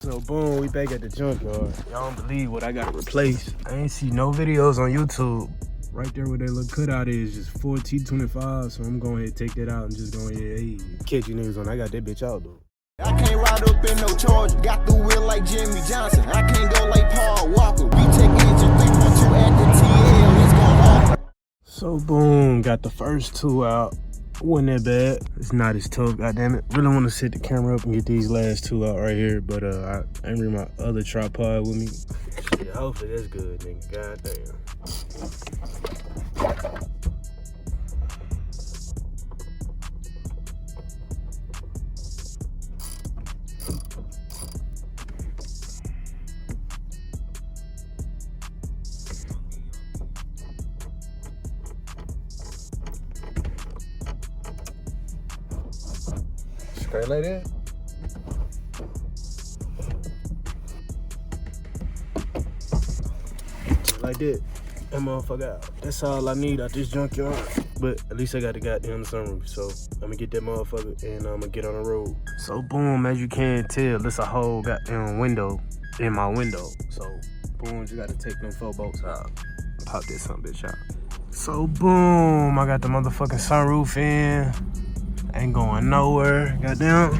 So boom, we back at the junkyard. Y'all don't believe what I gotta replace. I ain't see no videos on YouTube. Right there where that little cutout is, just 4 T25, so I'm going ahead and take that out and just go ahead, hey, catch you niggas when I got that bitch out though. I can't ride up in no Charger, got the wheel like Jimmy Johnson. I can't go like Paul Walker, we take engine 3.2 at the TL, let's go hard. So boom, got the first two out. Wasn't that bad. It's not as tough, goddammit. Really want to set the camera up and get these last two out right here, but I ain't bring my other tripod with me. Shit, hopefully that's good, nigga. Goddamn. Straight like that. Like that. That motherfucker out. That's all I need out this junkyard. But at least I got the goddamn sunroof. So I'm gonna get that motherfucker and I'm gonna get on the road. So boom, as you can tell, there's a whole goddamn window in my window. So boom, you gotta take them 4 bolts out. Pop this son bitch out. So boom, I got the motherfucking sunroof in. Ain't going nowhere. Goddamn.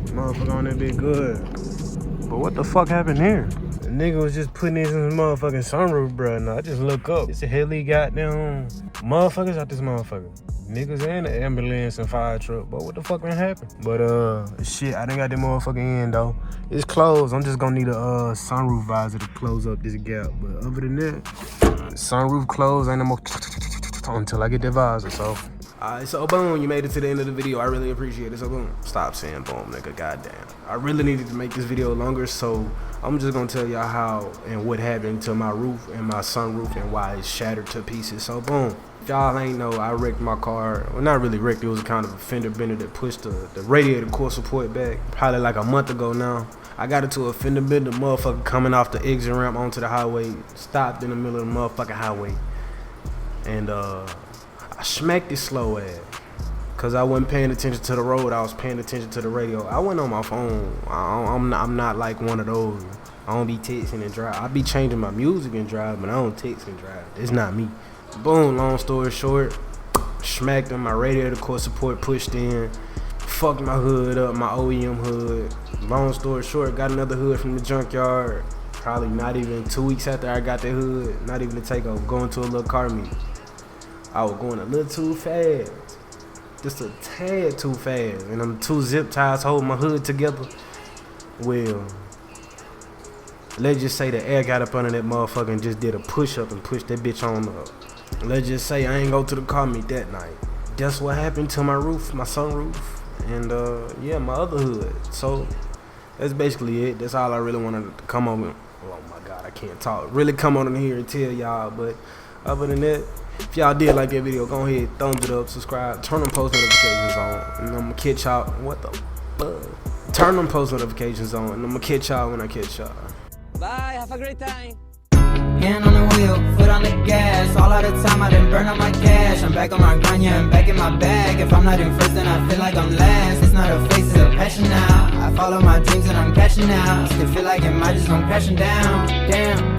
Motherfucker on that bit good. But what the fuck happened here? The nigga was just putting this in his motherfucking sunroof, bro. And I just look up. It's a heli goddamn motherfuckers out this motherfucker. Niggas and the ambulance and fire truck. But what the fuck been happening? But shit, I done got that motherfucking end though. It's closed. I'm just gonna need a sunroof visor to close up this gap. But other than that, sunroof closed. Ain't no more until I get that visor. So. Alright, so boom, you made it to the end of the video. I really appreciate it. So boom, stop saying boom, nigga, goddamn. I really needed to make this video longer, so I'm just gonna tell y'all how and what happened to my roof and my sunroof and why it's shattered to pieces. So boom, if y'all ain't know, I wrecked my car. Well, not really wrecked, it was kind of a fender bender that pushed the radiator core support back probably like a month ago now. I got into a fender bender, motherfucker coming off the exit ramp onto the highway, stopped in the middle of the motherfucking highway. And I smacked it slow ass, cause I wasn't paying attention to the road. I was paying attention to the radio. I went on my phone. I'm not like one of those. I don't be texting and drive. I be changing my music and drive, but I don't text and drive. It's not me. Boom. Long story short, smacked him. My radiator core support pushed in. Fucked my hood up, my OEM hood. Long story short, got another hood from the junkyard. Probably not even 2 weeks after I got that hood. Not even a takeover. Going to a little car meet. I was going a little too fast, just a tad too fast, and them 2 zip ties holding my hood together. Well, let's just say the air got up under that motherfucker and just did a push-up and pushed that bitch on up. Let's just say I ain't go to the car meet that night. That's what happened to my roof, my sunroof, and yeah, my other hood. So that's basically it. That's all I really wanted to come on. Oh my God, I can't talk. Really come on in here and tell y'all, but other than that, if y'all did like that video, go ahead, thumbs it up, subscribe, turn them post notifications on, and I'm gonna catch y'all. What the fuck? Turn them post notifications on, and I'm gonna catch y'all when I catch y'all. Bye, have a great time. Hand on the wheel, foot on the gas. All out of time, I didn't burn up my cash. I'm back on my grind, yeah, I'm back in my bag. If I'm not in first, then I feel like I'm last. It's not a face, it's a passion now. I follow my dreams and I'm cashing out. Still feel like it might just come crashing down. Damn.